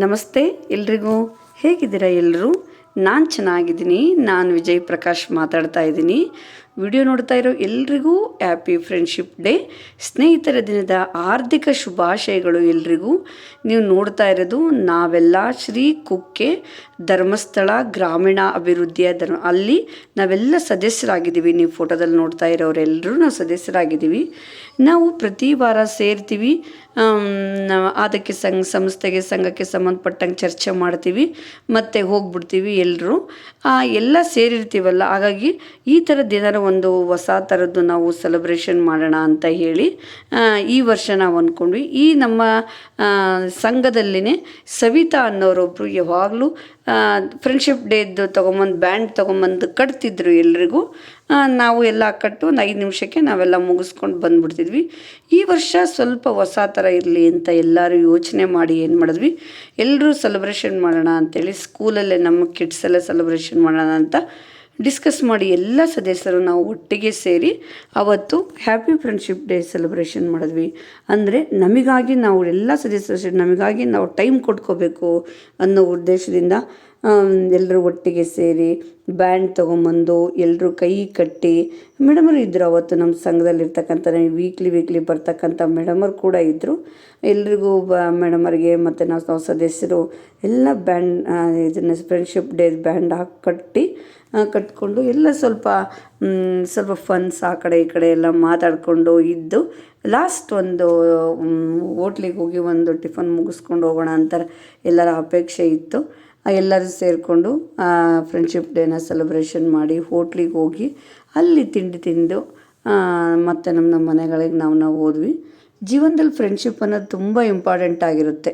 ನಮಸ್ತೆ ಎಲ್ರಿಗೂ. ಹೇಗಿದ್ದೀರಾ ಎಲ್ಲರೂ? ನಾನು ಚೆನ್ನಾಗಿದ್ದೀನಿ. ನಾನು ವಿಜಯ್ ಪ್ರಕಾಶ್ ಮಾತಾಡ್ತಾ ಇದ್ದೀನಿ. ವಿಡಿಯೋ ನೋಡ್ತಾ ಇರೋ ಎಲ್ರಿಗೂ ಹ್ಯಾಪಿ ಫ್ರೆಂಡ್ಶಿಪ್ ಡೇ, ಸ್ನೇಹಿತರ ದಿನದ ಹಾರ್ದಿಕ ಶುಭಾಶಯಗಳು ಎಲ್ರಿಗೂ. ನೀವು ನೋಡ್ತಾ ಇರೋದು ನಾವೆಲ್ಲ ಶ್ರೀ ಕುಕ್ಕೆ ಧರ್ಮಸ್ಥಳ ಗ್ರಾಮೀಣ ಅಭಿವೃದ್ಧಿಯ ಅಲ್ಲಿ ನಾವೆಲ್ಲ ಸದಸ್ಯರಾಗಿದ್ದೀವಿ. ನೀವು ಫೋಟೋದಲ್ಲಿ ನೋಡ್ತಾ ಇರೋರೆಲ್ಲರೂ ನಾವು ಸದಸ್ಯರಾಗಿದ್ದೀವಿ. ನಾವು ಪ್ರತಿ ವಾರ ಸೇರ್ತೀವಿ. ಅದಕ್ಕೆ ಸಂಸ್ಥೆಗೆ ಸಂಘಕ್ಕೆ ಸಂಬಂಧಪಟ್ಟಂಗೆ ಚರ್ಚೆ ಮಾಡ್ತೀವಿ ಮತ್ತು ಹೋಗ್ಬಿಡ್ತೀವಿ ಎಲ್ಲರೂ. ಎಲ್ಲ ಸೇರಿರ್ತೀವಲ್ಲ, ಹಾಗಾಗಿ ಈ ಥರದ್ದು ಏನಾರು ಒಂದು ಹೊಸ ಥರದ್ದು ನಾವು ಸೆಲೆಬ್ರೇಷನ್ ಮಾಡೋಣ ಅಂತ ಹೇಳಿ ಈ ವರ್ಷ ನಾವು ಅಂದ್ಕೊಂಡ್ವಿ. ಈ ನಮ್ಮ ಸಂಘದಲ್ಲಿನೇ ಸವಿತಾ ಅನ್ನೋರೊಬ್ಬರು ಯಾವಾಗಲೂ ಫ್ರೆಂಡ್ಶಿಪ್ ಡೇದ್ದು ಬ್ಯಾಂಡ್ ತೊಗೊಂಬಂದು ಕಟ್ತಿದ್ರು ಎಲ್ರಿಗೂ. ನಾವು ಎಲ್ಲ ಕಟ್ಟು ಒಂದು 5 ನಿಮಿಷಕ್ಕೆ ನಾವೆಲ್ಲ ಮುಗಿಸ್ಕೊಂಡು ಬಂದುಬಿಡ್ತಿದ್ವಿ. ಈ ವರ್ಷ ಸ್ವಲ್ಪ ಹೊಸ ಥರ ಇರಲಿ ಅಂತ ಎಲ್ಲರೂ ಯೋಚನೆ ಮಾಡಿ ಏನು ಮಾಡಿದ್ವಿ, ಎಲ್ಲರೂ ಸೆಲೆಬ್ರೇಷನ್ ಮಾಡೋಣ ಅಂಥೇಳಿ ಸ್ಕೂಲಲ್ಲೇ ನಮ್ಮ ಕಿಡ್ಸ್ ಎಲ್ಲ ಸೆಲೆಬ್ರೇಷನ್ ಮಾಡೋಣ ಅಂತ ಡಿಸ್ಕಸ್ ಮಾಡಿ ಎಲ್ಲ ಸದಸ್ಯರು ನಾವು ಒಟ್ಟಿಗೆ ಸೇರಿ ಅವತ್ತು ಹ್ಯಾಪಿ ಫ್ರೆಂಡ್ಶಿಪ್ ಡೇ ಸೆಲೆಬ್ರೇಷನ್ ಮಾಡಿದ್ವಿ. ಅಂದರೆ ನಮಗಾಗಿ ನಾವು ಎಲ್ಲ ಸದಸ್ಯರು ನಮಗಾಗಿ ನಾವು ಟೈಮ್ ಕೊಟ್ಕೋಬೇಕು ಅನ್ನೋ ಉದ್ದೇಶದಿಂದ ಎಲ್ಲರೂ ಒಟ್ಟಿಗೆ ಸೇರಿ ಬ್ಯಾಂಡ್ ತೊಗೊಂಬಂದು ಎಲ್ಲರೂ ಕೈ ಕಟ್ಟಿ, ಮೇಡಮರು ಇದ್ದರು ಅವತ್ತು ನಮ್ಮ ಸಂಘದಲ್ಲಿರ್ತಕ್ಕಂಥ ವೀಕ್ಲಿ ಬರ್ತಕ್ಕಂಥ ಮೇಡಮರು ಕೂಡ ಇದ್ದರು. ಎಲ್ರಿಗೂ ಮೇಡಮರಿಗೆ ಮತ್ತು ನಾವು ಸದಸ್ಯರು ಎಲ್ಲ ಬ್ಯಾಂಡ್ ಇದನ್ನು ಫ್ರೆಂಡ್ಶಿಪ್ ಡೇ ಬ್ಯಾಂಡ್ ಕಟ್ಕೊಂಡು ಎಲ್ಲ ಸ್ವಲ್ಪ ಫನ್ಸ್ ಆ ಕಡೆ ಈ ಕಡೆ ಎಲ್ಲ ಮಾತಾಡಿಕೊಂಡು ಇದ್ದು ಲಾಸ್ಟ್ ಒಂದು ಹೋಟ್ಲಿಗೆ ಹೋಗಿ ಒಂದು ಟಿಫನ್ ಮುಗಿಸ್ಕೊಂಡು ಹೋಗೋಣ ಅಂತ ಎಲ್ಲರ ಅಪೇಕ್ಷೆ ಇತ್ತು. ಎಲ್ಲರೂ ಸೇರಿಕೊಂಡು ಫ್ರೆಂಡ್ಶಿಪ್ ಡೇನ ಸೆಲೆಬ್ರೇಷನ್ ಮಾಡಿ ಹೋಟ್ಲಿಗೆ ಹೋಗಿ ಅಲ್ಲಿ ತಿಂಡಿ ತಿಂದು ಮತ್ತು ನಮ್ಮ ಮನೆಗಳಿಗೆ ನಾವು ಹೋದ್ವಿ. ಜೀವನದಲ್ಲಿ ಫ್ರೆಂಡ್ಶಿಪ್ ಅನ್ನೋದು ತುಂಬ ಇಂಪಾರ್ಟೆಂಟ್ ಆಗಿರುತ್ತೆ.